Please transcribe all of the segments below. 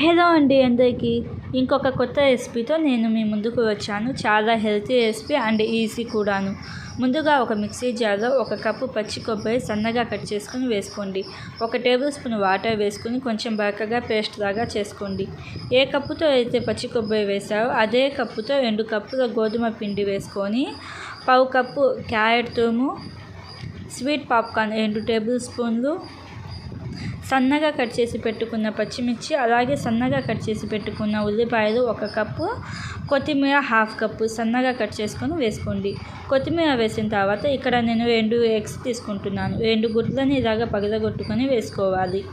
Hello అండి అందరికీ, ఇంకొక కొత్త రెసిపీతో నేను మీ ముందుకు వచ్చాను. చాలా హెల్తీ రెసిపీ అండ్ ఈజీ కూడాను. ముందుగా ఒక మిక్సీ జార్లో 1 కప్పు పచ్చి కొబ్బరి సన్నగా కట్ చేసుకుని వేసుకోండి. 1 టేబుల్ స్పూన్ వాటర్ వేసుకుని కొంచెం బరకగా పేస్ట్ లాగా చేసుకోండి. ఏ కప్పుతో అయితే పచ్చి కొబ్బరి వేసారో అదే కప్పుతో 2 కప్పుల గోధుమ పిండి వేసుకొని 1/2 కప్పు క్యారెట్ తురుము, స్వీట్ పాప్కార్న్ 2 టేబుల్ స్పూన్లు, సన్నగా కట్ చేసి పెట్టుకున్న పచ్చిమిర్చి, అలాగే సన్నగా కట్ చేసి పెట్టుకున్న ఉల్లిపాయలు 1 కప్పు, కొత్తిమీర 1/2 కప్పు సన్నగా కట్ చేసుకొని వేసుకోండి. కొత్తిమీర వేసిన తర్వాత ఇక్కడ నేను 2 ఎగ్స్ తీసుకుంటున్నాను. 2 గుడ్లని ఇలాగ పగలగొట్టుకొని వేసుకోవాలి.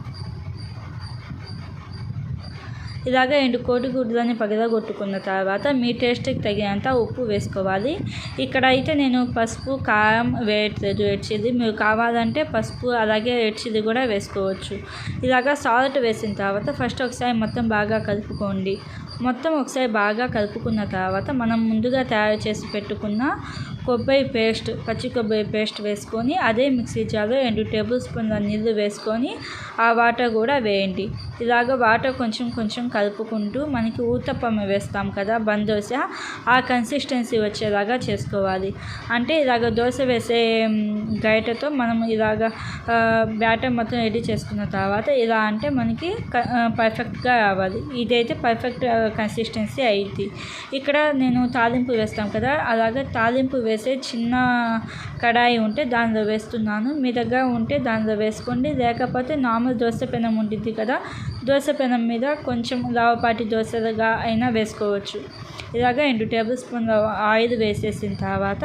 ఇలాగ 2 కోడిగుడ్లని పగలగొట్టుకున్న తర్వాత మీ టేస్ట్కి తగినంత ఉప్పు వేసుకోవాలి. ఇక్కడ అయితే నేను పసుపు, కారం వేయట్లేదు, రెడ్ చిల్లీ. మీరు కావాలంటే పసుపు అలాగే రెడ్ చిల్లీ కూడా వేసుకోవచ్చు. ఇలాగ సాల్ట్ వేసిన తర్వాత ఫస్ట్ ఒకసారి మొత్తం బాగా కలుపుకోండి. మొత్తం ఒకసారి బాగా కలుపుకున్న తర్వాత మనం ముందుగా తయారు చేసి పెట్టుకున్న పచ్చి కొబ్బరి పేస్ట్ వేసుకొని అదే మిక్సీ జార్లో 2 టేబుల్ స్పూన్ల నీళ్ళు వేసుకొని ఆ వాటర్ కూడా వేయండి. ఇలాగ వాటర్ కొంచెం కలుపుకుంటూ మనకి ఉత్తపం వేస్తాం కదా, దోశ, ఆ కన్సిస్టెన్సీ వచ్చేలాగా చేసుకోవాలి. అంటే ఇలాగ దోశ వేసే గరిటెతో మనం ఇలాగ బ్యాటర్ మొత్తం రెడీ చేసుకున్న తర్వాత ఇలా అంటే మనకి పర్ఫెక్ట్గా రావాలి. ఇదైతే పర్ఫెక్ట్ కన్సిస్టెన్సీ అయింది. ఇక్కడ నేను తాలింపు వేస్తాం కదా, అలాగే తాలింపు వేసే చిన్న కడాయి ఉంటే దానిలో వేస్తున్నాను. మీ దగ్గర ఉంటే దానిలో వేసుకోండి, లేకపోతే నార్మల్ దోశ పెనం ఉంటుంది కదా, దోశ పెనం మీద కొంచెం లావుపాటి దోశలుగా అయినా వేసుకోవచ్చు. ఇలాగ 2 టేబుల్ స్పూన్ల ఆయిల్ వేసేసిన తర్వాత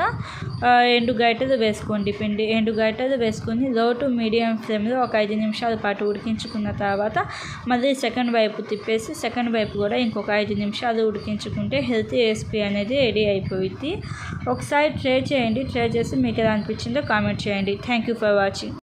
2 గరిటెలు వేసుకోండి పిండి. 2 గరిటెలు వేసుకొని లో టు మీడియం ఫ్లేమ్లో ఒక 5 నిమిషాల పాటు ఉడికించుకున్న తర్వాత మళ్ళీ సెకండ్ వైపు తిప్పేసి సెకండ్ వైపు కూడా ఇంకొక 5 నిమిషాలు ఉడికించుకుంటే హెల్తీ రెసిపీ అనేది రెడీ అయిపోయింది. ఒకసారి ట్రై చేయండి. ట్రై చేసి మీకు ఎలా అనిపించిందో కామెంట్ చేయండి. Thank you for watching.